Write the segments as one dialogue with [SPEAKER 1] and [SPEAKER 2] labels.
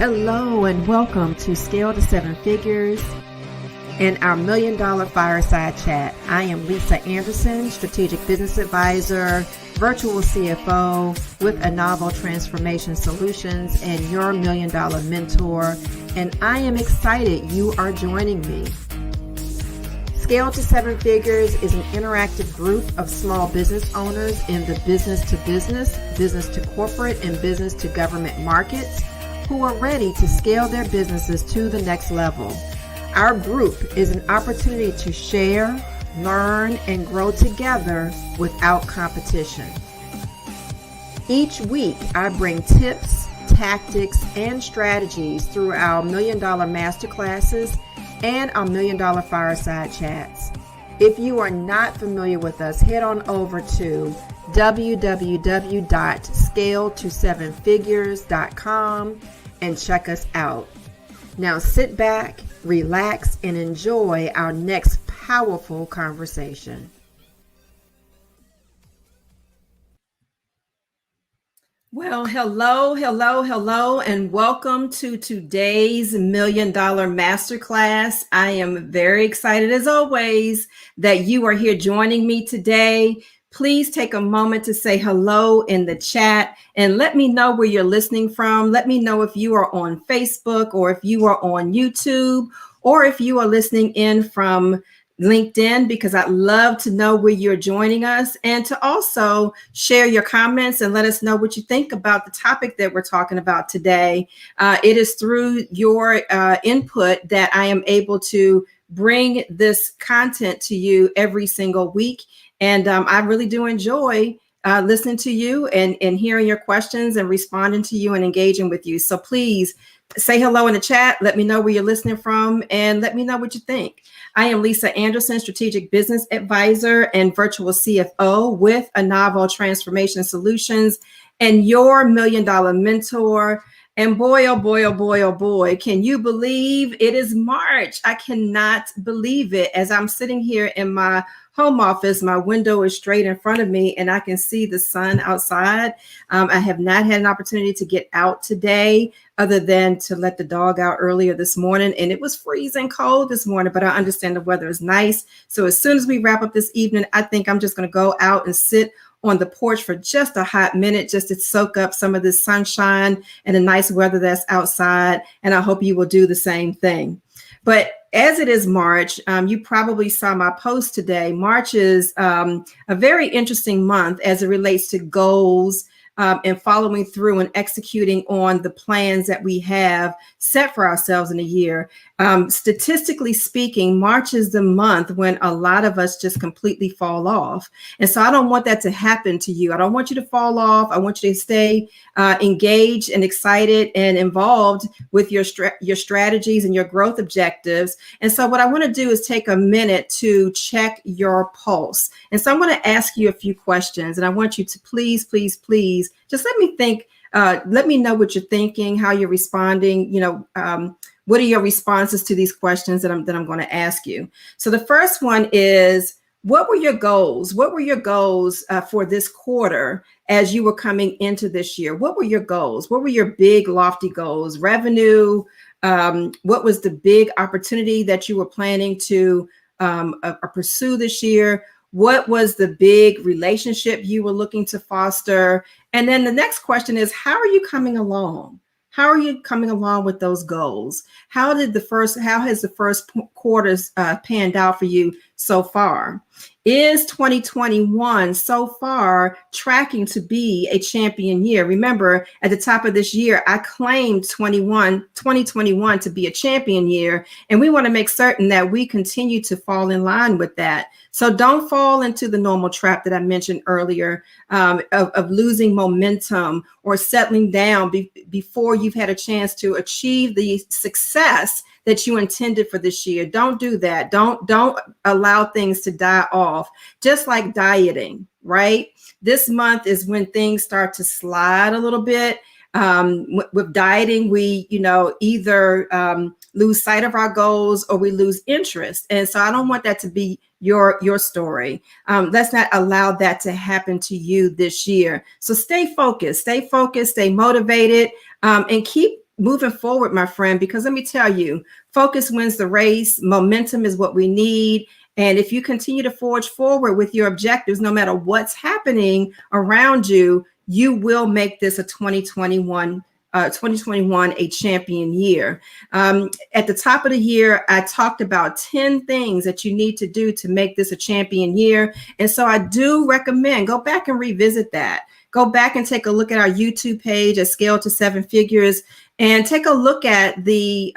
[SPEAKER 1] Hello and welcome to Scale to Seven Figures and our $1 Million Fireside Chat. I am Lisa Anderson, Strategic Business Advisor, Virtual CFO with Novel Transformation Solutions and your $1 Million Mentor. And I am excited you are joining me. Scale to Seven Figures is an interactive group of small business owners in the business to corporate, and business to government markets who are ready to scale their businesses to the next level. Our group is an opportunity to share, learn, and grow together without competition. Each week, I bring tips, tactics, and strategies through our $1 Million Masterclasses and our $1 Million Fireside Chats. If you are not familiar with us, head on over to www.scaletosevenfigures.com and check us out. Now sit back, relax, and enjoy our next powerful conversation. Well, hello, and welcome to today's $1 Million Masterclass. I am very excited, as always, that you are here joining me today. Please take a moment to say hello in the chat and let me know where you're listening from. Let me know if you are on Facebook or if you are on YouTube or if you are listening in from LinkedIn, because I'd love to know where you're joining us, and to also share your comments and let us know what you think about the topic that we're talking about today. It is through your input that I am able to bring this content to you every single week. And I really do enjoy listening to you and hearing your questions and responding to you and engaging with you. So please say hello in the chat. Let me know where you're listening from and let me know what you think. I am Lisa Anderson, Strategic Business Advisor and Virtual CFO with Novel Transformation Solutions and your $1 Million Mentor. And boy, oh boy, oh boy, oh boy, can you believe it is March? I cannot believe it. As I'm sitting here in my home office, my window is straight in front of me and I can see the sun outside. I have not had an opportunity to get out today other than to let the dog out earlier this morning. And it was freezing cold this morning, but I understand the weather is nice. So as soon as we wrap up this evening, I think I'm just going to go out and sit on the porch for just a hot minute, just to soak up some of this sunshine and the nice weather that's outside. And I hope you will do the same thing. But as it is March, you probably saw my post today. March is a very interesting month as it relates to goals and following through and executing on the plans that we have set for ourselves in a year. Statistically speaking, March is the month when a lot of us just completely fall off. And so I don't want that to happen to you. I don't want you to fall off. I want you to stay engaged and excited and involved with your strategies and your growth objectives. And so what I want to do is take a minute to check your pulse. And so I'm going to ask you a few questions, and I want you to please just let me think. Let me know what you're thinking, how you're responding. What are your responses to these questions that I'm going to ask you? So the first one is, what were your goals? What were your goals for this quarter as you were coming into this year? What were your goals? What were your big, lofty goals? Revenue? What was the big opportunity that you were planning to pursue this year? What was the big relationship you were looking to foster? And then the next question is, how are you coming along? How are you coming along with those goals? How has the first quarters panned out for you so far? Is 2021 so far tracking to be a champion year? Remember, at the top of this year, I claimed 2021 to be a champion year, and we want to make certain that we continue to fall in line with that. So don't fall into the normal trap that I mentioned earlier of losing momentum or settling down before you've had a chance to achieve the success that you intended for this year. Don't do that. Don't allow things to die off. Just like dieting, right? This month is when things start to slide a little bit. With dieting, we, either lose sight of our goals or we lose interest. And so I don't want that to be your story. Let's not allow that to happen to you this year. So stay focused, stay motivated, and keep moving forward, my friend, because let me tell you, focus wins the race. Momentum is what we need. And if you continue to forge forward with your objectives, no matter what's happening around you, you will make this a 2021 a champion year. At the top of the year, I talked about 10 things that you need to do to make this a champion year. And so I do recommend go back and revisit that. Go back and take a look at our YouTube page at Scale to Seven Figures, and take a look at the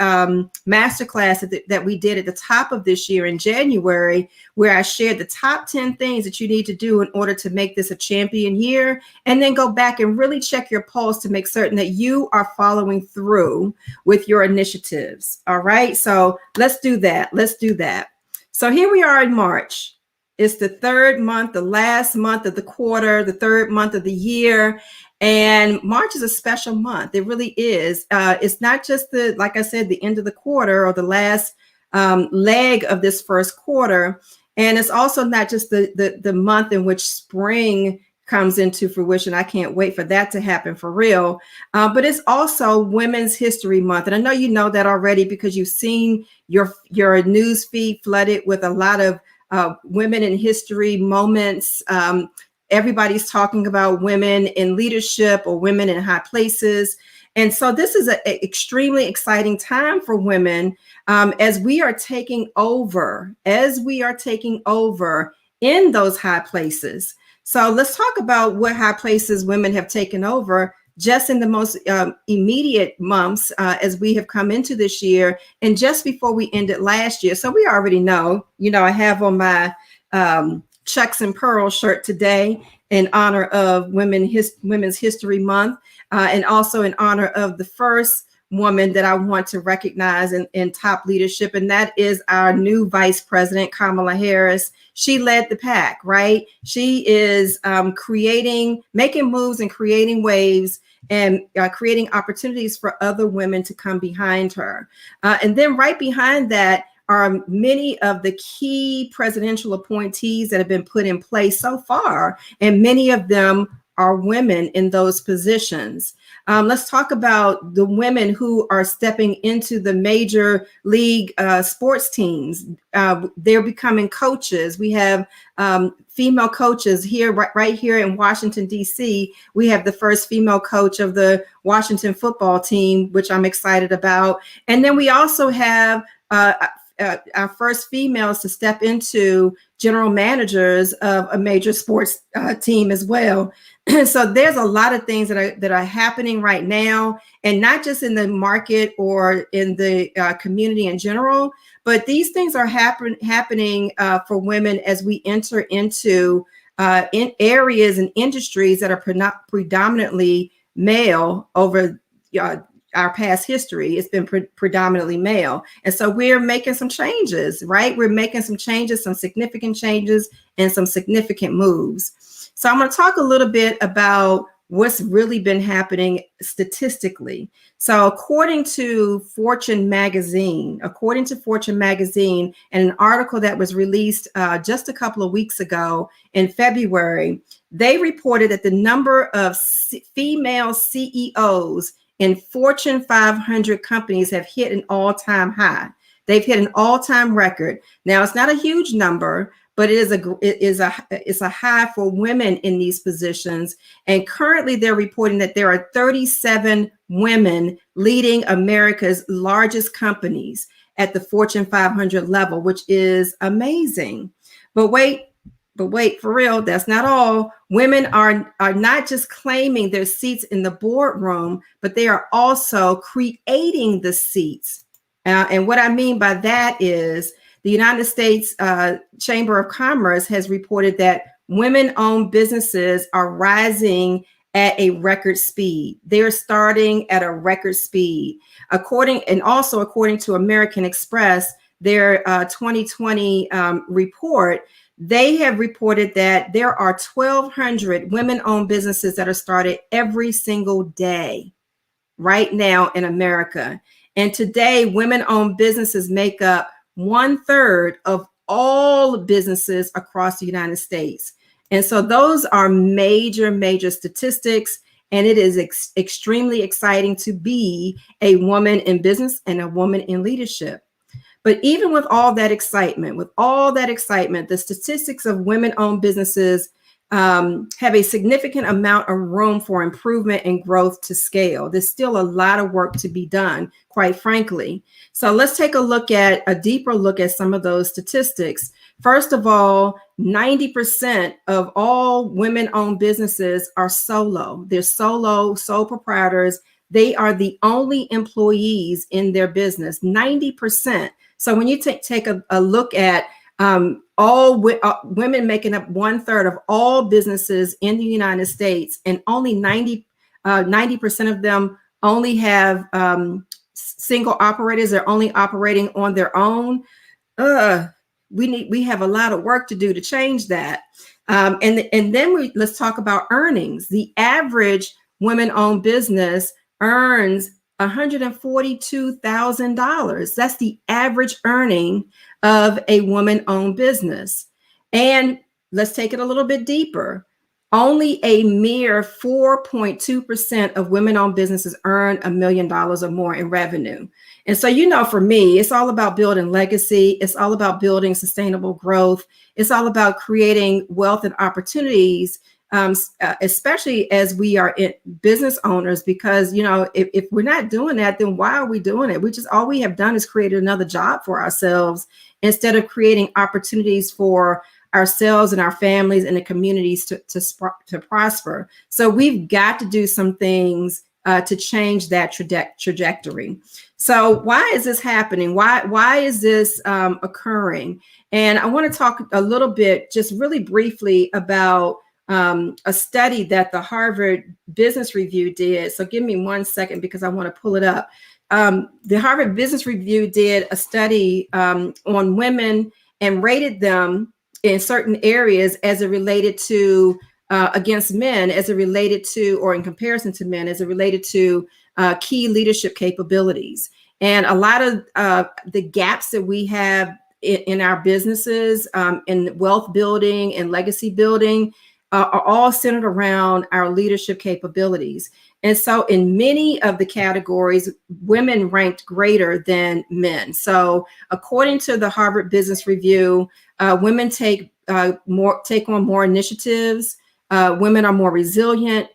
[SPEAKER 1] masterclass that we did at the top of this year in January, where I shared the top 10 things that you need to do in order to make this a champion year. And then go back and really check your pulse to make certain that you are following through with your initiatives. All right. So let's do that. Let's do that. So here we are in March. It's the third month, the last month of the quarter, the third month of the year. And March is a special month. It really is. It's not just like I said, the end of the quarter or the last leg of this first quarter. And it's also not just the month in which spring comes into fruition. I can't wait for that to happen for real. But it's also Women's History Month. And I know you know that already because you've seen your news feed flooded with a lot of women in history moments. Everybody's talking about women in leadership or women in high places. And so this is an extremely exciting time for women as we are taking over in those high places. So let's talk about what high places women have taken over just in the most immediate months as we have come into this year and just before we ended last year. So we already know, I have on my Chucks and Pearl shirt today in honor of Women's History Month and also in honor of the first woman that I want to recognize in top leadership, and that is our new Vice President, Kamala Harris. She led the pack, right? She is making moves and creating waves and creating opportunities for other women to come behind her. And then right behind that are many of the key presidential appointees that have been put in place so far, and many of them are women in those positions. Let's talk about the women who are stepping into the major league sports teams. They're becoming coaches. We have female coaches here, right here in Washington, D.C. We have the first female coach of the Washington football team, which I'm excited about. And then we also have our first females to step into general managers of a major sports team as well. So there's a lot of things that are happening right now, and not just in the market or in the community in general, but these things are happening for women as we enter into in areas and industries that are predominantly male over our past history. It's been predominantly male. And so we're making some changes, right? We're making some changes, some significant changes, and some significant moves. So I'm going to talk a little bit about what's really been happening statistically. So according to Fortune magazine, and an article that was released just a couple of weeks ago in February, they reported that the number of female CEOs in Fortune 500 companies have hit an all-time high. They've hit an all-time record. Now, it's not a huge number, but it's a high for women in these positions. And currently, they're reporting that there are 37 women leading America's largest companies at the Fortune 500 level, which is amazing. But wait, for real, that's not all. Women are not just claiming their seats in the boardroom, but they are also creating the seats. And what I mean by that is the United States Chamber of Commerce has reported that women-owned businesses are rising at a record speed. They're starting at a record speed. According to American Express, their 2020 report, they have reported that there are 1,200 women-owned businesses that are started every single day right now in America. And today, women-owned businesses make up 1/3 of all businesses across the United States. And so those are major, major statistics. And it is extremely exciting to be a woman in business and a woman in leadership. But even with all that excitement, the statistics of women-owned businesses have a significant amount of room for improvement and growth to scale. There's still a lot of work to be done, quite frankly. So let's take a deeper look at some of those statistics. First of all, 90% of all women-owned businesses are solo. They're sole proprietors. They are the only employees in their business, 90%. So when you take a look at women making up 1/3 of all businesses in the United States, and only 90% of them only have single operators, they're only operating on their own. We have a lot of work to do to change that. And then let's talk about earnings. The average women-owned business earns $142,000. That's the average earning of a woman-owned business. And let's take it a little bit deeper. Only a mere 4.2% of women-owned businesses earn $1 million or more in revenue. And so, for me, it's all about building legacy. It's all about building sustainable growth. It's all about creating wealth and opportunities, especially as we are business owners, because, if we're not doing that, then why are we doing it? All we have done is created another job for ourselves instead of creating opportunities for ourselves and our families and the communities to prosper. So we've got to do some things to change that trajectory. So why is this happening? Why is this occurring? And I want to talk a little bit, just really briefly, about a study that the Harvard Business Review did. So give me 1 second because I want to pull it up. The Harvard Business Review did a study on women and rated them in certain areas as it related to against men, as it related to, or in comparison to men, as it related to key leadership capabilities. And a lot of the gaps that we have in our businesses, in wealth building and legacy building, are all centered around our leadership capabilities. And so in many of the categories, women ranked greater than men. So according to the Harvard Business Review, women take on more initiatives. Women are more resilient.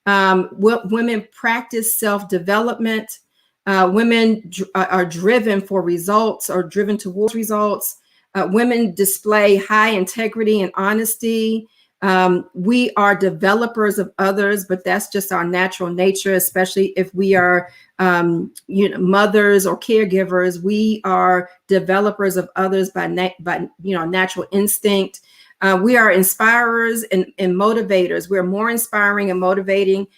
[SPEAKER 1] Women practice self-development. Women are driven for results, or driven towards results. Women display high integrity and honesty. We are developers of others, but that's just our natural nature, especially if we are mothers or caregivers. We are developers of others by natural instinct. We are inspirers and motivators. We're more inspiring and motivating.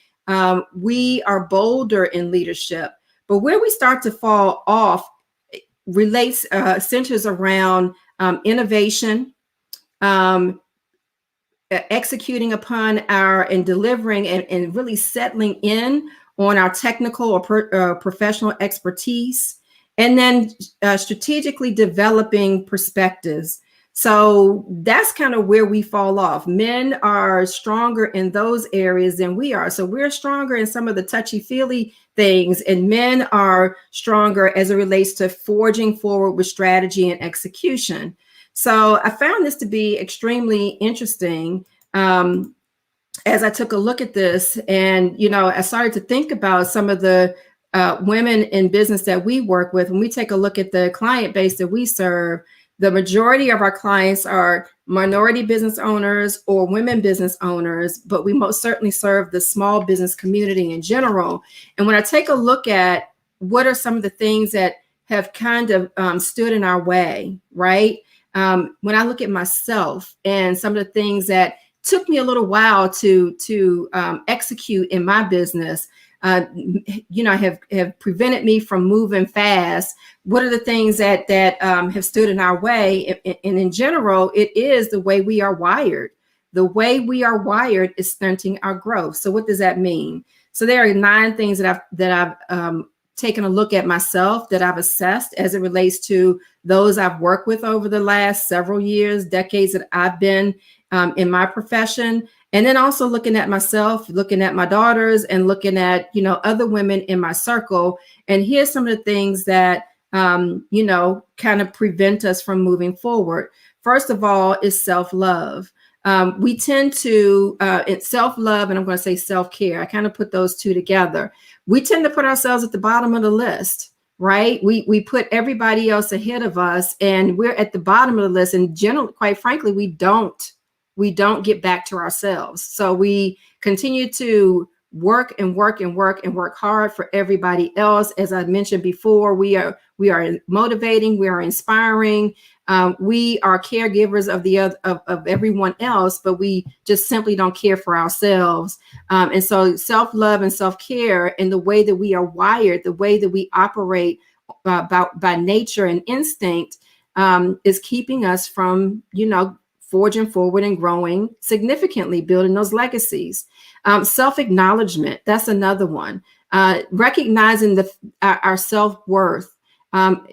[SPEAKER 1] We are bolder in leadership. But where we start to fall off centers around innovation, executing upon and delivering and really settling in on our technical or professional expertise, and then strategically developing perspectives. So that's kind of where we fall off. Men are stronger in those areas than we are. So we're stronger in some of the touchy-feely things, and men are stronger as it relates to forging forward with strategy and execution. So I found this to be extremely interesting as I took a look at this, and I started to think about some of the women in business that we work with. When we take a look at the client base that we serve, the majority of our clients are minority business owners or women business owners, but we most certainly serve the small business community in general. And when I take a look at what are some of the things that have kind of stood in our way, right? When I look at myself and some of the things that took me a little while to execute in my business, have prevented me from moving fast. What are the things that have stood in our way? And in general, it is the way we are wired. The way we are wired is stunting our growth. So what does that mean? So there are 9 things that I've taken a look at myself, that I've assessed as it relates to those I've worked with over the last several years, decades that I've been in my profession. And then also looking at myself, looking at my daughters, and looking at, other women in my circle. And here's some of the things that, kind of prevent us from moving forward. First of all, is self-love. We tend to, it's self-love, and I'm going to say self-care. I kind of put those two together. We tend to put ourselves at the bottom of the list, right? We put everybody else ahead of us, and we're at the bottom of the list. And generally, quite frankly, we don't get back to ourselves. So we continue to work and work and work and work hard for everybody else. As I mentioned before, we are motivating, we are inspiring, we are caregivers of the other, of everyone else, but we just simply don't care for ourselves. And so self-love and self-care, and the way that we are wired, the way that we operate by nature and instinct, is keeping us from, forging forward and growing significantly, building those legacies. Self-acknowledgement, that's another one. Recognizing our self-worth,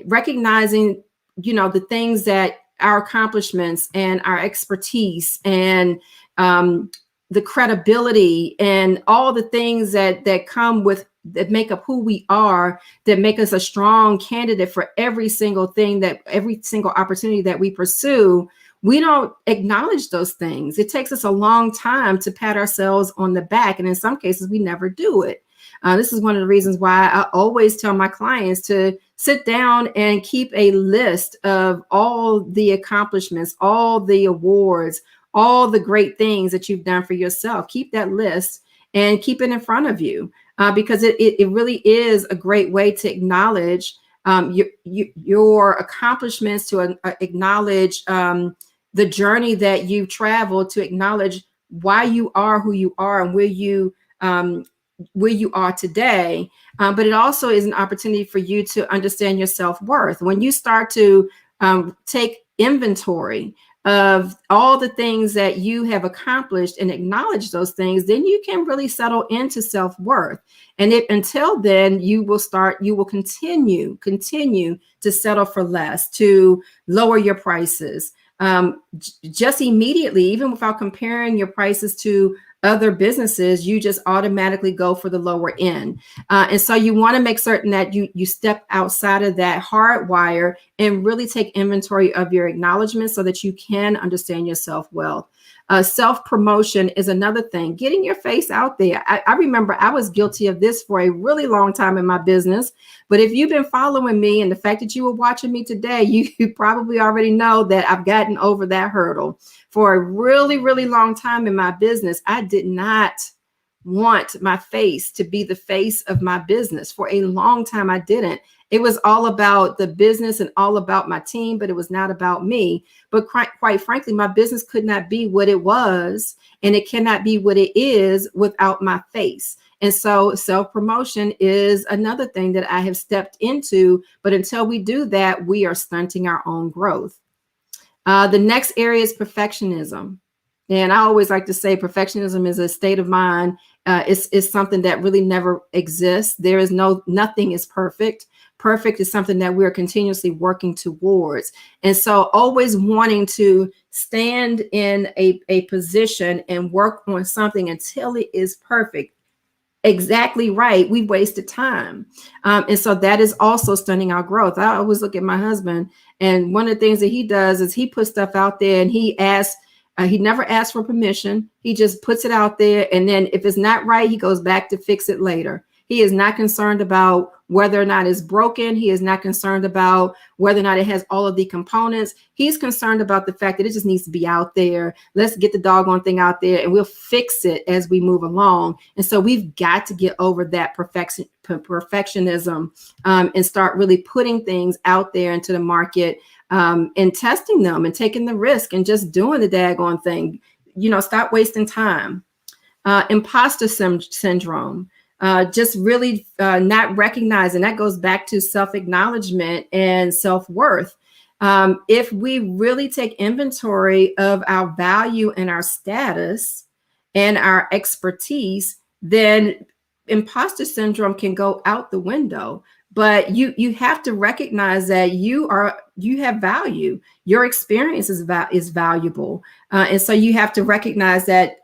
[SPEAKER 1] recognizing, the things that our accomplishments and our expertise and the credibility and all the things that come with, that make up who we are, that make us a strong candidate for every single thing, every single opportunity that we pursue. We don't acknowledge those things. It takes us a long time to pat ourselves on the back. And in some cases, we never do it. This is one of the reasons why I always tell my clients to sit down and keep a list of all the accomplishments, all the awards, all the great things that you've done for yourself. Keep that list and keep it in front of you, because it really is a great way to acknowledge your accomplishments, to acknowledge the journey that you've traveled, to acknowledge why you are who you are and where you are today. But it also is an opportunity for you to understand your self-worth. When you start to take inventory of all the things that you have accomplished and acknowledge those things, then you can really settle into self-worth. And until then, you will continue to settle for less, to lower your prices, just immediately, even without comparing your prices to other businesses. You just automatically go for the lower end. And so you want to make certain that you step outside of that hardwire and really take inventory of your acknowledgement, so that you can understand your self-wealth. Self-promotion is another thing, getting your face out there. I remember I was guilty of this for a really long time in my business. But if you've been following me, and the fact that you were watching me today, you probably already know that I've gotten over that hurdle. For a really, really long time in my business, I did not want my face to be the face of my business. For a long time, I didn't. It was all about the business and all about my team, but it was not about me. But quite frankly, my business could not be what it was, and it cannot be what it is without my face. And so self-promotion is another thing that I have stepped into. But until we do that, we are stunting our own growth. The next area is perfectionism. And I always like to say perfectionism is a state of mind. It's something that really never exists. There is nothing is perfect. Perfect is something that we're continuously working towards. And so always wanting to stand in a position and work on something until it is perfect. Exactly right. We wasted time. And so that is also stunning our growth. I always look at my husband, and one of the things that he does is he puts stuff out there, and he never asks for permission. He just puts it out there. And then if it's not right, he goes back to fix it later. He is not concerned about whether or not it's broken. He is not concerned about whether or not it has all of the components. He's concerned about the fact that it just needs to be out there. Let's get the doggone thing out there, and we'll fix it as we move along. And so we've got to get over that perfectionism, and start really putting things out there into the market, and testing them and taking the risk and just doing the daggone thing. Stop wasting time. Imposter syndrome. Just really not recognizing. That goes back to self-acknowledgement and self-worth. If we really take inventory of our value and our status and our expertise, then imposter syndrome can go out the window. But you have to recognize that you have value. Your experience is valuable. And so you have to recognize that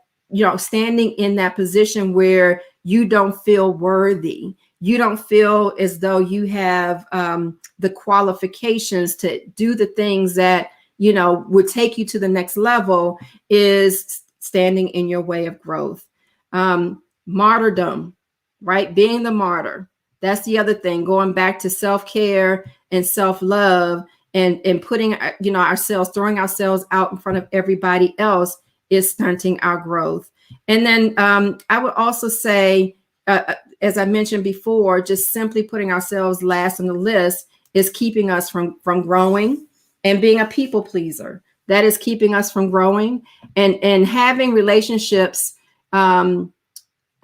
[SPEAKER 1] standing in that position where you don't feel worthy. You don't feel as though you have the qualifications to do the things that, would take you to the next level, is standing in your way of growth. Martyrdom, right? Being the martyr. That's the other thing, going back to self-care and self-love and putting, ourselves, throwing ourselves out in front of everybody else is stunting our growth. And then I would also say, as I mentioned before, just simply putting ourselves last on the list is keeping us from growing. And being a people pleaser, that is keeping us from growing. And having relationships are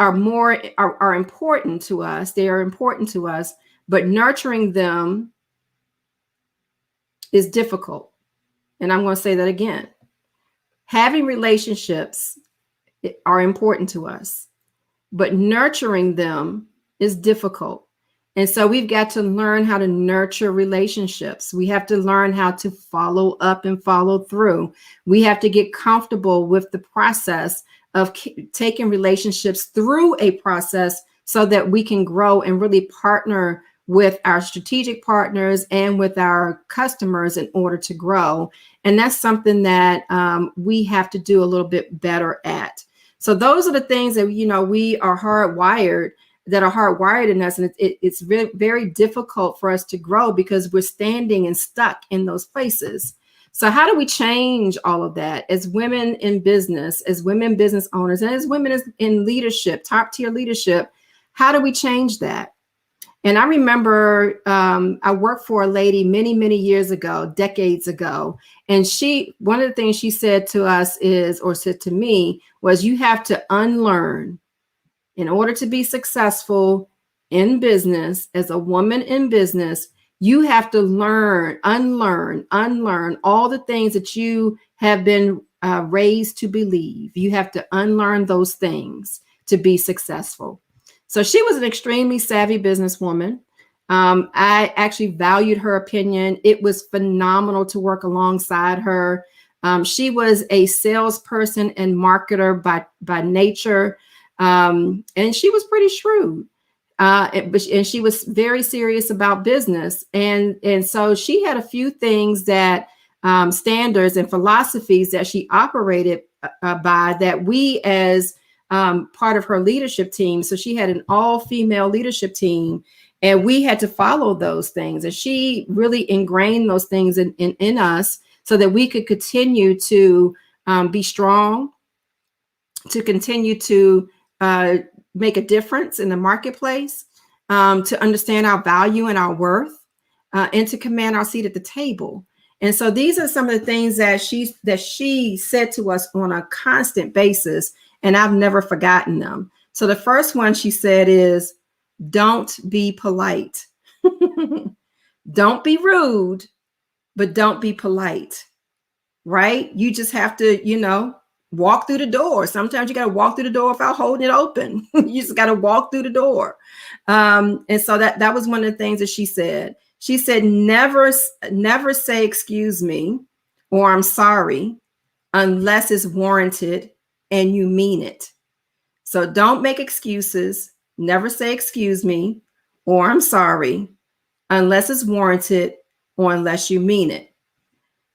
[SPEAKER 1] important to us. They are important to us, but nurturing them is difficult. And I'm going to say that again. Having relationships are important to us, but nurturing them is difficult. And so we've got to learn how to nurture relationships. We have to learn how to follow up and follow through. We have to get comfortable with the process of taking relationships through a process so that we can grow and really partner with our strategic partners and with our customers in order to grow. And that's something that we have to do a little bit better at. So those are the things that, we are hardwired in us. And it's very, very difficult for us to grow because we're standing and stuck in those places. So how do we change all of that as women in business, as women business owners, and as women in leadership, top tier leadership? How do we change that? And I remember I worked for a lady many, many years ago, decades ago. And one of the things she said to us said to me was, you have to unlearn. In order to be successful in business, as a woman in business, you have to unlearn all the things that you have been raised to believe. You have to unlearn those things to be successful. So she was an extremely savvy businesswoman. I actually valued her opinion. It was phenomenal to work alongside her. She was a salesperson and marketer by nature. And she was pretty shrewd. And she was very serious about business. And so she had a few things that standards and philosophies that she operated by that we as part of her leadership team. So she had an all-female leadership team, and we had to follow those things. And she really ingrained those things in us so that we could continue to be strong, to continue to make a difference in the marketplace, to understand our value and our worth, and to command our seat at the table. And so these are some of the things that she said to us on a constant basis, and I've never forgotten them. So the first one she said is, don't be polite. Don't be rude, but don't be polite, right? You just have to, walk through the door. Sometimes you got to walk through the door without holding it open. You just got to walk through the door. And so that was one of the things that she said. She said, never say, excuse me, or I'm sorry, unless it's warranted and you mean it. So don't make excuses. Never say, excuse me, or I'm sorry, unless it's warranted or unless you mean it.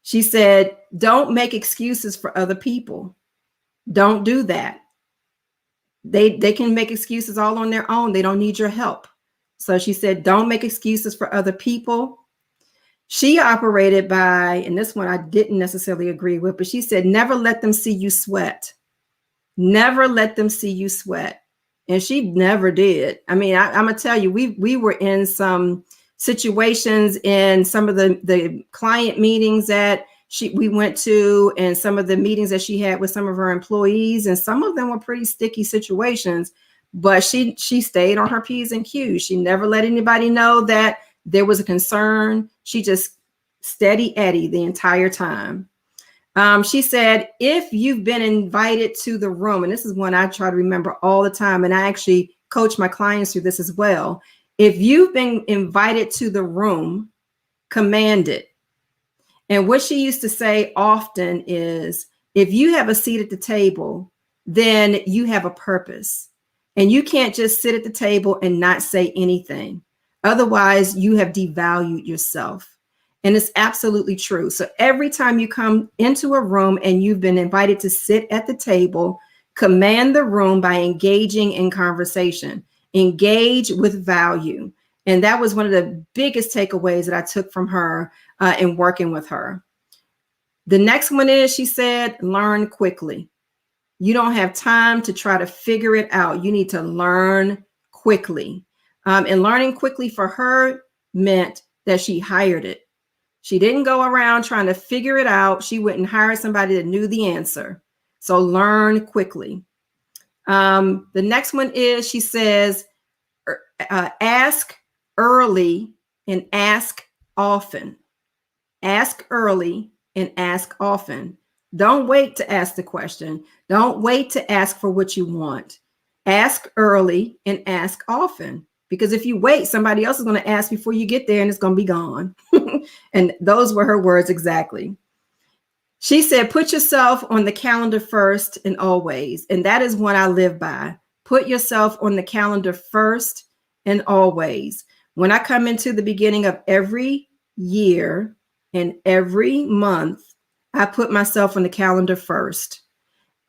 [SPEAKER 1] She said, don't make excuses for other people. Don't do that. They can make excuses all on their own. They don't need your help. So she said, don't make excuses for other people. She operated by, and this one I didn't necessarily agree with, but she said, never let them see you sweat. Never let them see you sweat. And she never did. I mean, I'm going to tell you, we were in some situations in some of the client meetings that we went to, and some of the meetings that she had with some of her employees, and some of them were pretty sticky situations, but she stayed on her P's and Q's. She never let anybody know that there was a concern. She just steady Eddie the entire time. She said, if you've been invited to the room, and this is one I try to remember all the time, and I actually coach my clients through this as well. If you've been invited to the room, command it. And what she used to say often is, if you have a seat at the table, then you have a purpose. And you can't just sit at the table and not say anything. Otherwise, you have devalued yourself. And it's absolutely true. So every time you come into a room and you've been invited to sit at the table, command the room by engaging in conversation. Engage with value. And that was one of the biggest takeaways that I took from her in working with her. The next one is, she said, learn quickly. You don't have time to try to figure it out. You need to learn quickly. And learning quickly for her meant that she hired it. She didn't go around trying to figure it out. She went and hired somebody that knew the answer. So learn quickly. The next one is, she says, ask early and ask often. Ask early and ask often. Don't wait to ask the question. Don't wait to ask for what you want. Ask early and ask often. Because if you wait, somebody else is going to ask before you get there and it's going to be gone. And those were her words exactly. She said, put yourself on the calendar first and always. And that is what I live by. Put yourself on the calendar first and always. When I come into the beginning of every year and every month, I put myself on the calendar first.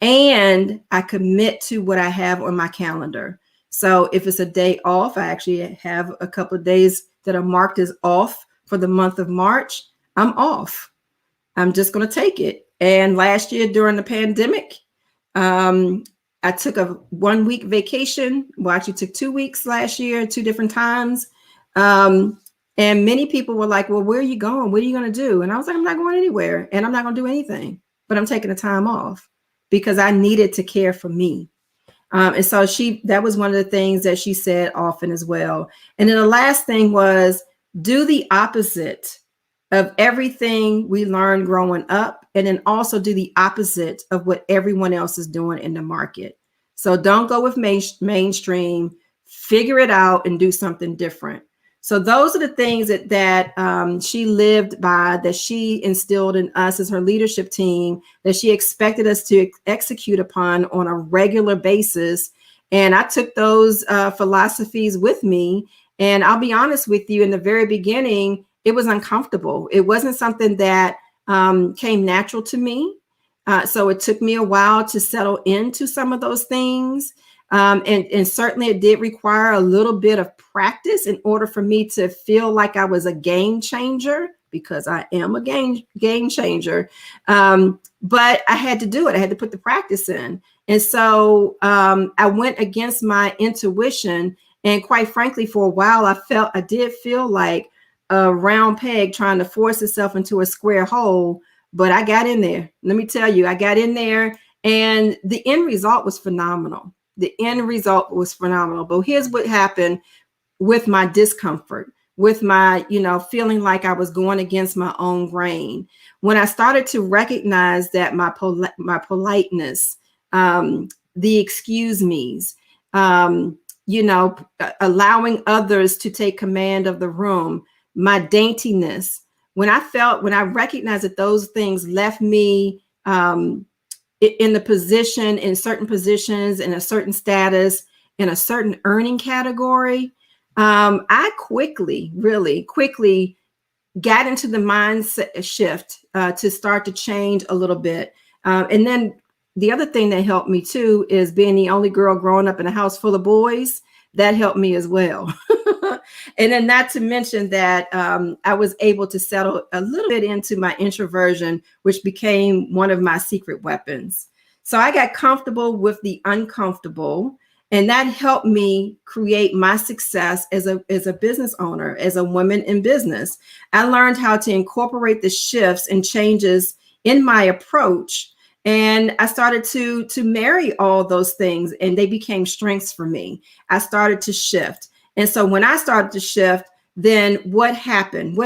[SPEAKER 1] And I commit to what I have on my calendar. So if it's a day off, I actually have a couple of days that are marked as off for the month of March. I'm off. I'm just going to take it. And last year during the pandemic, I took a 1 week vacation. Well, I actually took 2 weeks last year, 2 different times. And many people were like, well, where are you going? What are you going to do? And I was like, I'm not going anywhere and I'm not going to do anything, but I'm taking the time off because I needed to care for me. And so that was one of the things that she said often as well. And then the last thing was, do the opposite of everything we learned growing up, and then also do the opposite of what everyone else is doing in the market. So don't go with mainstream, figure it out and do something different. So those are the things that she lived by, that she instilled in us as her leadership team, that she expected us to execute upon on a regular basis. And I took those philosophies with me. And I'll be honest with you, in the very beginning, it was uncomfortable. It wasn't something that came natural to me. So it took me a while to settle into some of those things. And certainly it did require a little bit of practice in order for me to feel like I was a game changer, because I am a game changer. But I had to do it. I had to put the practice in. And so I went against my intuition. And quite frankly, for a while, I did feel like a round peg trying to force itself into a square hole. But I got in there. Let me tell you, I got in there and the end result was phenomenal. The end result was phenomenal. But here's what happened with my discomfort, with my, feeling like I was going against my own grain. When I started to recognize that my politeness, the excuse me's, allowing others to take command of the room, my daintiness, when I recognized that those things left me in the position, in certain positions, in a certain status, in a certain earning category, I really quickly got into the mindset shift to start to change a little bit. And then the other thing that helped me too is being the only girl growing up in a house full of boys. That helped me as well. And then not to mention that I was able to settle a little bit into my introversion, which became one of my secret weapons. So I got comfortable with the uncomfortable, and that helped me create my success as a business owner, as a woman in business. I learned how to incorporate the shifts and changes in my approach. And I started to marry all those things, and they became strengths for me. I started to shift. And so when I started to shift, then what happened?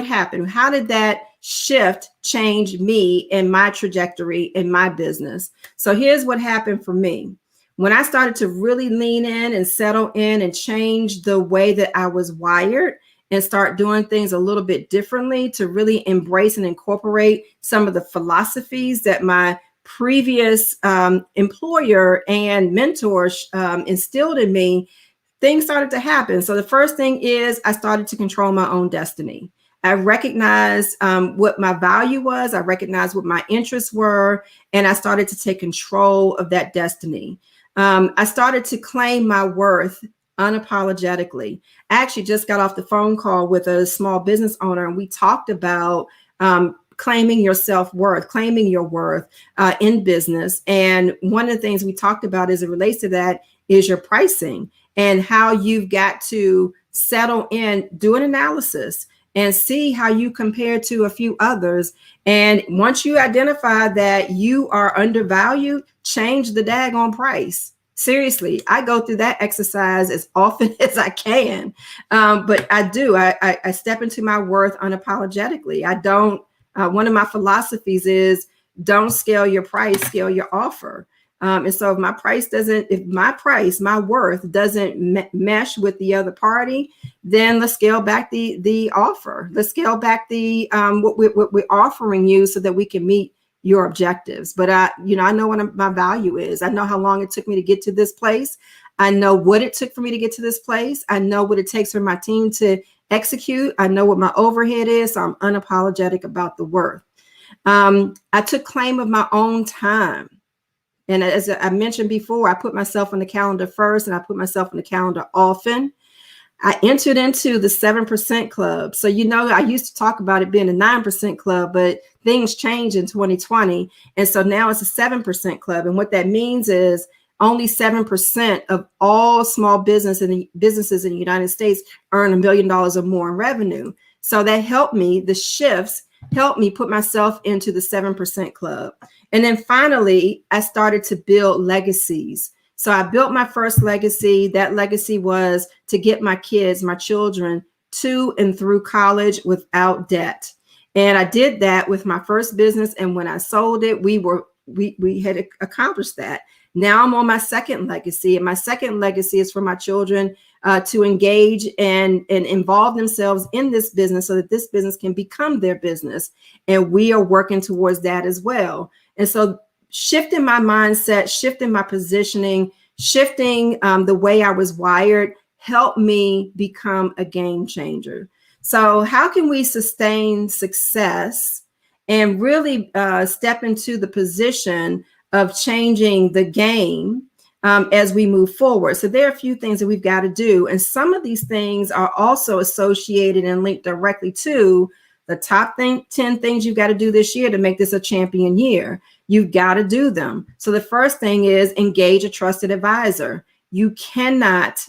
[SPEAKER 1] How did that shift change me and my trajectory in my business? So here's what happened for me. When I started to really lean in and settle in and change the way that I was wired and start doing things a little bit differently, to really embrace and incorporate some of the philosophies that my previous employer and mentors instilled in me, things started to happen. So the first thing is I started to control my own destiny. I recognized what my value was. I recognized what my interests were, and I started to take control of that destiny. I started to claim my worth unapologetically. I actually just got off the phone call with a small business owner, and we talked about claiming your self-worth, claiming your worth in business. And one of the things we talked about as it relates to that is your pricing and how you've got to settle in, do an analysis and see how you compare to a few others. And once you identify that you are undervalued, change the daggone price. Seriously, I go through that exercise as often as I can. But I do, I step into my worth unapologetically. I don't, one of my philosophies is don't scale your price, scale your offer. And so if my worth doesn't mesh with the other party, then let's scale back the offer. Let's scale back the what we're offering you so that we can meet your objectives. But I know what my value is. I know how long it took me to get to this place. I know what it took for me to get to this place. I know what it takes for my team to execute. I know what my overhead is. So I'm unapologetic about the worth. I took claim of my own time. And as I mentioned before, I put myself on the calendar first, and I put myself on the calendar often. I entered into the 7% club. So, I used to talk about it being a 9% club, but things changed in 2020. And so now it's a 7% club. And what that means is only 7% of all small businesses in the United States earn $1 million or more in revenue. So that helped me, the shifts helped me put myself into the 7% club. And then finally, I started to build legacies. So I built my first legacy. That legacy was to get my children to and through college without debt. And I did that with my first business. And when I sold it, we had accomplished that. Now I'm on my second legacy, and my second legacy is for my children to engage and involve themselves in this business so that this business can become their business. And we are working towards that as well. And so shifting my mindset, shifting my positioning, shifting the way I was wired helped me become a game changer. So how can we sustain success and really step into the position of changing the game as we move forward? So there are a few things that we've got to do. And some of these things are also associated and linked directly to the top 10 things you've got to do this year to make this a champion year. You've got to do them. So the first thing is engage a trusted advisor. You cannot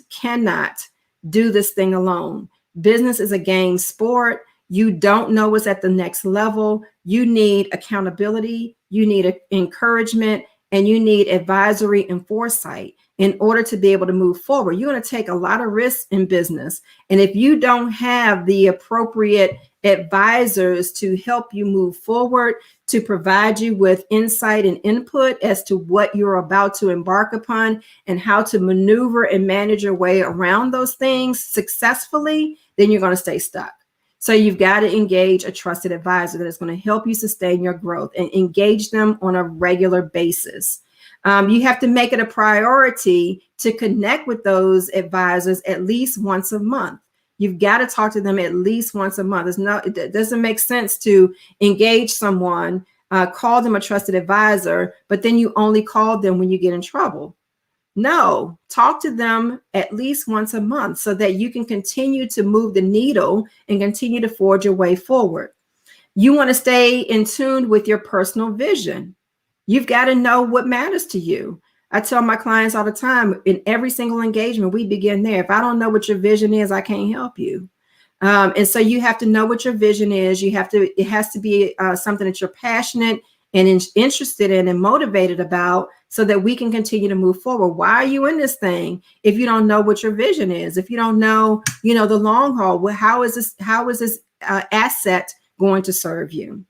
[SPEAKER 1] do this thing alone. Business is a game sport. You don't know what's at the next level. You need accountability. You need encouragement, and you need advisory and foresight in order to be able to move forward. You're going to take a lot of risks in business. And if you don't have the appropriate advisors to help you move forward, to provide you with insight and input as to what you're about to embark upon and how to maneuver and manage your way around those things successfully, then you're going to stay stuck. So you've got to engage a trusted advisor that is going to help you sustain your growth, and engage them on a regular basis. You have to make it a priority to connect with those advisors at least once a month. You've got to talk to them at least once a month. It doesn't make sense to engage someone, call them a trusted advisor, but then you only call them when you get in trouble. No, talk to them at least once a month so that you can continue to move the needle and continue to forge your way forward. You want to stay in tune with your personal vision. You've got to know what matters to you. I tell my clients all the time, in every single engagement, we begin there. If I don't know what your vision is, I can't help you. And so you have to know what your vision is. It has to be something that you're passionate and interested in and motivated about, so that we can continue to move forward. Why are you in this thing if you don't know what your vision is? If you don't know, the long haul, well, how is this asset going to serve you?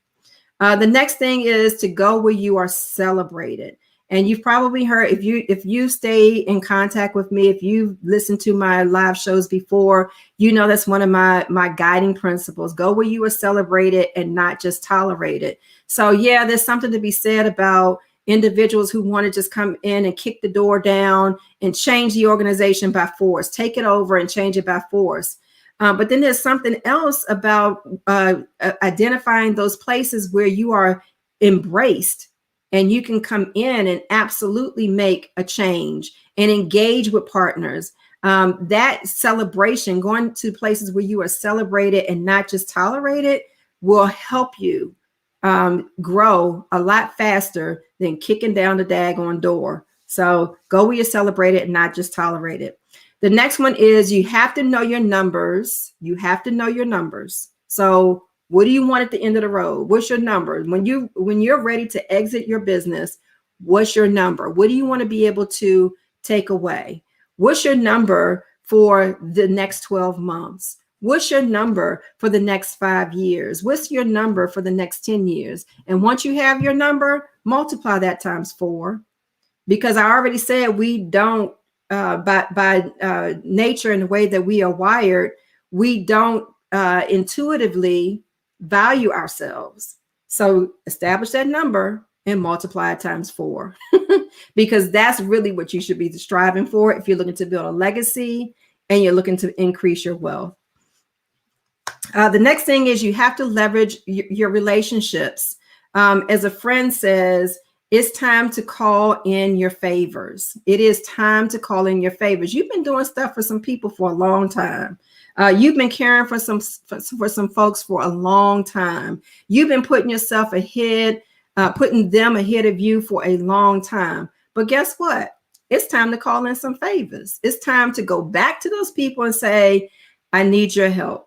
[SPEAKER 1] The next thing is to go where you are celebrated. And you've probably heard, if you stay in contact with me, if you've listened to my live shows before, that's one of my guiding principles. Go where you are celebrated and not just tolerated. So yeah, there's something to be said about individuals who want to just come in and kick the door down and change the organization by force, take it over and change it by force. But then there's something else about identifying those places where you are embraced and you can come in and absolutely make a change and engage with partners. That celebration, going to places where you are celebrated and not just tolerated, will help you grow a lot faster than kicking down the daggone door. So go where you're celebrated and not just tolerated. The next one is you have to know your numbers. You have to know your numbers. So what do you want at the end of the road? What's your number? When you're ready to exit your business, what's your number? What do you want to be able to take away? What's your number for the next 12 months? What's your number for the next 5 years? What's your number for the next 10 years? And once you have your number, multiply that times 4. Because I already said we don't, by nature and the way that we are wired, we don't intuitively value ourselves. So establish that number and multiply it times 4, because that's really what you should be striving for if you're looking to build a legacy and you're looking to increase your wealth. The next thing is you have to leverage your relationships. As a friend says, it's time to call in your favors. It is time to call in your favors. You've been doing stuff for some people for a long time. You've been caring for some folks for a long time. You've been putting yourself ahead, putting them ahead of you for a long time. But guess what? It's time to call in some favors. It's time to go back to those people and say, I need your help.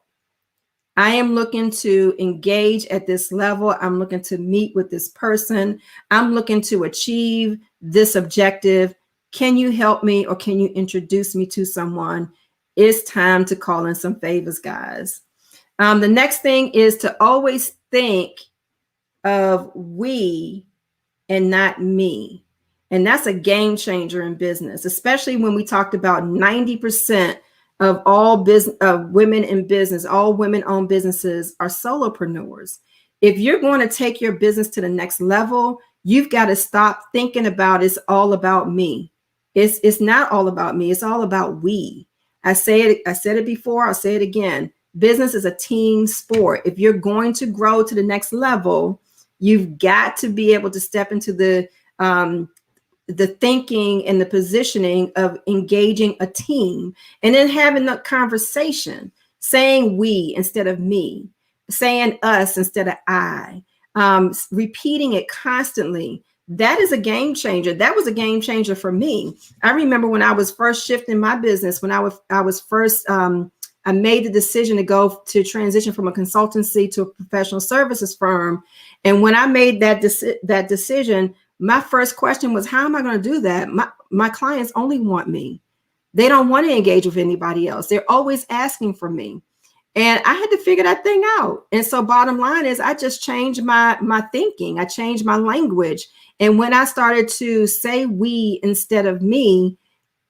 [SPEAKER 1] I am looking to engage at this level. I'm looking to meet with this person. I'm looking to achieve this objective. Can you help me, or can you introduce me to someone? It's time to call in some favors, guys. The next thing is to always think of we and not me. And that's a game changer in business, especially when we talked about 90% of all business women in business, all women-owned businesses are solopreneurs. If you're going to take your business to the next level, you've got to stop thinking about it's all about me. It's not all about me. It's all about we. I said it before. I'll say it again. Business is a team sport. If you're going to grow to the next level, you've got to be able to step into the thinking and the positioning of engaging a team, and then having the conversation, saying we instead of me, saying us instead of I, repeating it constantly. That is a game changer. That was a game changer for me. I remember when I was first shifting my business, when I was first, I made the decision to go to transition from a consultancy to a professional services firm. And when I made that decision, my first question was, how am I going to do that? My clients only want me. They don't want to engage with anybody else. They're always asking for me. And I had to figure that thing out. And so bottom line is I just changed my thinking. I changed my language. And when I started to say we instead of me,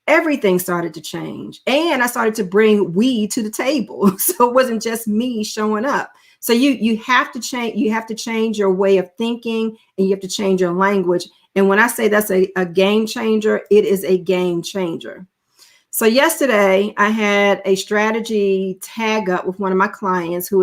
[SPEAKER 1] everything started to change. And I started to bring we to the table. So it wasn't just me showing up. So you have to change your way of thinking, and you have to change your language. And when I say that's a game changer, it is a game changer. So yesterday I had a strategy tag up with one of my clients who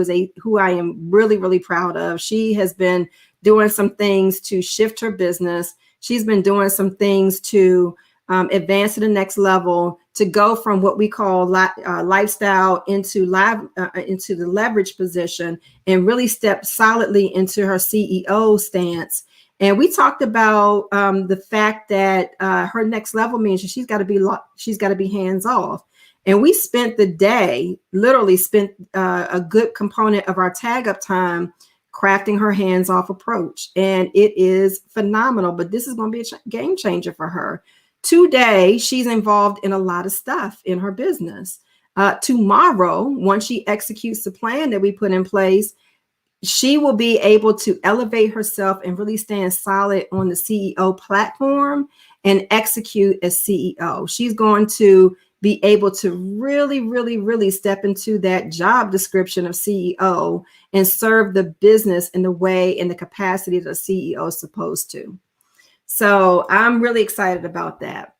[SPEAKER 1] I am really, really proud of. She has been doing some things to shift her business. She's been doing some things to advance to the next level, to go from what we call lifestyle into the leverage position, and really step solidly into her CEO stance. And we talked about the fact that her next level means she's got to be hands off. And we spent the day, literally spent a good component of our tag up time crafting her hands off approach. And it is phenomenal. But this is going to be a game changer for her. Today, she's involved in a lot of stuff in her business. Tomorrow, once she executes the plan that we put in place, she will be able to elevate herself and really stand solid on the CEO platform and execute as CEO. She's going to be able to really, really, really step into that job description of CEO and serve the business in the way and the capacity that a CEO is supposed to. So I'm really excited about that.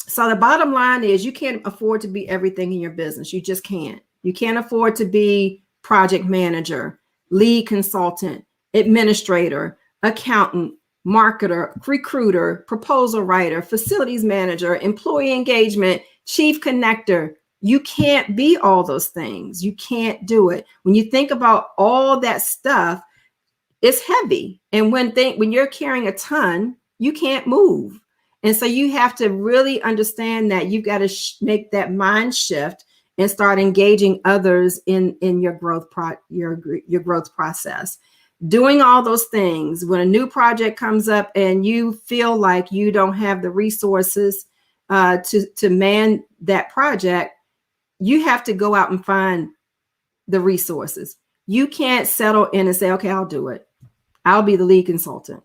[SPEAKER 1] So the bottom line is you can't afford to be everything in your business. You just can't. You can't afford to be project manager, lead consultant, administrator, accountant, marketer, recruiter, proposal writer, facilities manager, employee engagement, chief connector. You can't be all those things. You can't do it. When you think about all that stuff, it's heavy. And when you're carrying a ton, you can't move. And so you have to really understand that you've got to make that mind shift and start engaging others in your growth your growth process. Doing all those things when a new project comes up and you feel like you don't have the resources to man that project, you have to go out and find the resources. You can't settle in and say, okay, I'll do it. I'll be the lead consultant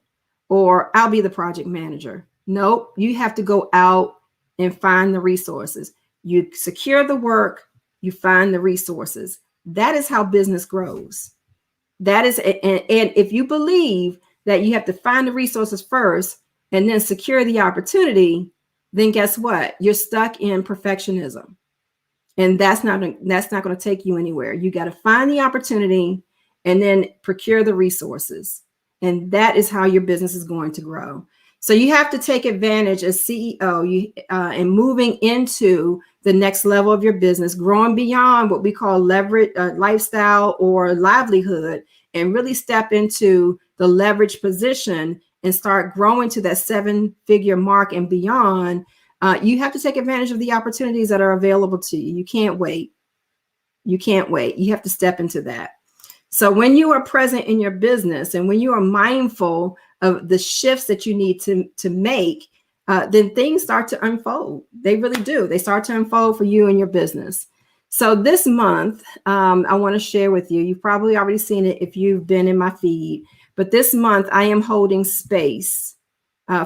[SPEAKER 1] or I'll be the project manager. Nope, you have to go out and find the resources. You secure the work, you find the resources. That is how business grows. That is, and if you believe that you have to find the resources first and then secure the opportunity, then guess what? You're stuck in perfectionism. And that's not going to take you anywhere. You got to find the opportunity and then procure the resources. And that is how your business is going to grow. So you have to take advantage as CEO and moving into the next level of your business, growing beyond what we call leverage, lifestyle or livelihood, and really step into the leverage position and start growing to that 7-figure mark and beyond. You have to take advantage of the opportunities that are available to you. You can't wait. You can't wait. You have to step into that. So when you are present in your business and when you are mindful of the shifts that you need to make, then things start to unfold. They really do. They start to unfold for you and your business. So this month, I want to share with you, you've probably already seen it if you've been in my feed, but this month I am holding space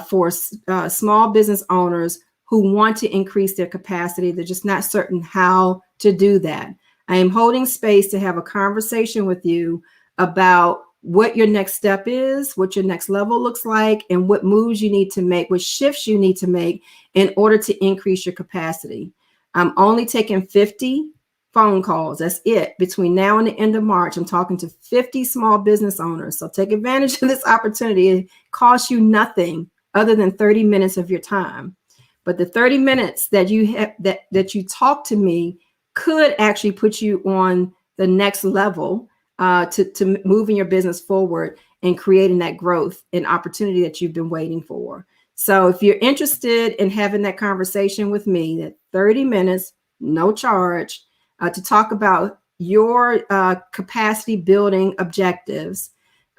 [SPEAKER 1] for small business owners who want to increase their capacity. They're just not certain how to do that. I am holding space to have a conversation with you about what your next step is, what your next level looks like, and what moves you need to make, what shifts you need to make in order to increase your capacity. I'm only taking 50 phone calls. That's it. Between now and the end of March, I'm talking to 50 small business owners. So take advantage of this opportunity. It costs you nothing other than 30 minutes of your time. But the 30 minutes that you have that you talk to me could actually put you on the next level to moving your business forward and creating that growth and opportunity that you've been waiting for. So if you're interested in having that conversation with me, that 30 minutes, no charge, to talk about your capacity building objectives,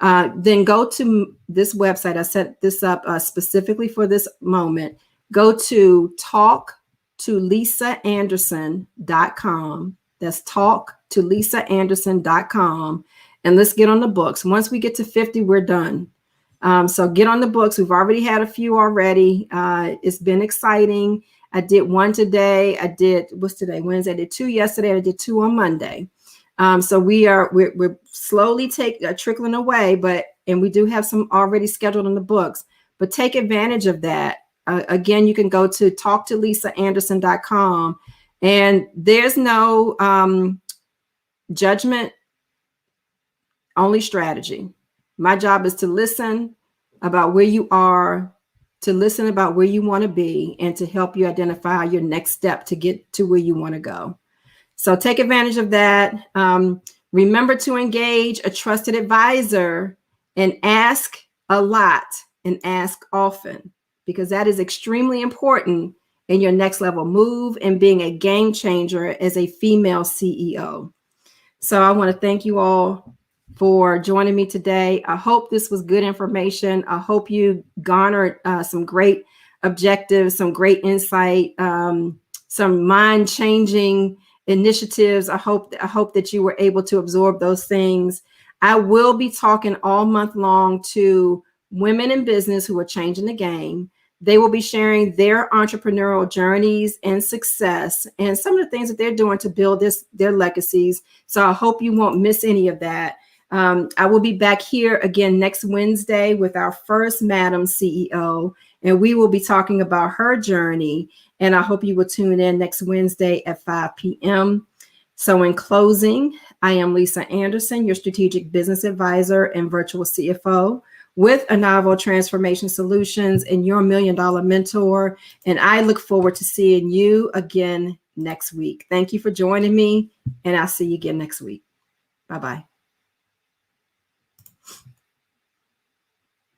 [SPEAKER 1] then go to this website. I set this up specifically for this moment. Go to talktoLisaAnderson.com. That's talktoLisaAnderson.com. And let's get on the books. Once we get to 50, we're done. So get on the books. We've already had a few already. It's been exciting. I did one today. What's today? Wednesday. I did 2 yesterday. I did 2 on Monday. So we're slowly trickling away, and we do have some already scheduled in the books, but take advantage of that. Again, you can go to talktoLisaAnderson.com, and there's no judgment, only strategy. My job is to listen about where you are, to listen about where you want to be, and to help you identify your next step to get to where you want to go. So take advantage of that. Remember to engage a trusted advisor and ask a lot and ask often, because that is extremely important in your next level move and being a game changer as a female CEO. So I want to thank you all for joining me today. I hope this was good information. I hope you garnered some great objectives, some great insight, some mind-changing initiatives. I hope that you were able to absorb those things. I will be talking all month long to women in business who are changing the game. They will be sharing their entrepreneurial journeys and success and some of the things that they're doing to build their legacies. So I hope you won't miss any of that. I will be back here again next Wednesday with our first Madam CEO, and we will be talking about her journey. And I hope you will tune in next Wednesday at 5 p.m. So in closing, I am Lisa Anderson, your strategic business advisor and virtual CFO with Anavo Transformation Solutions and your $1 Million mentor. And I look forward to seeing you again next week. Thank you for joining me, and I'll see you again next week. Bye-bye.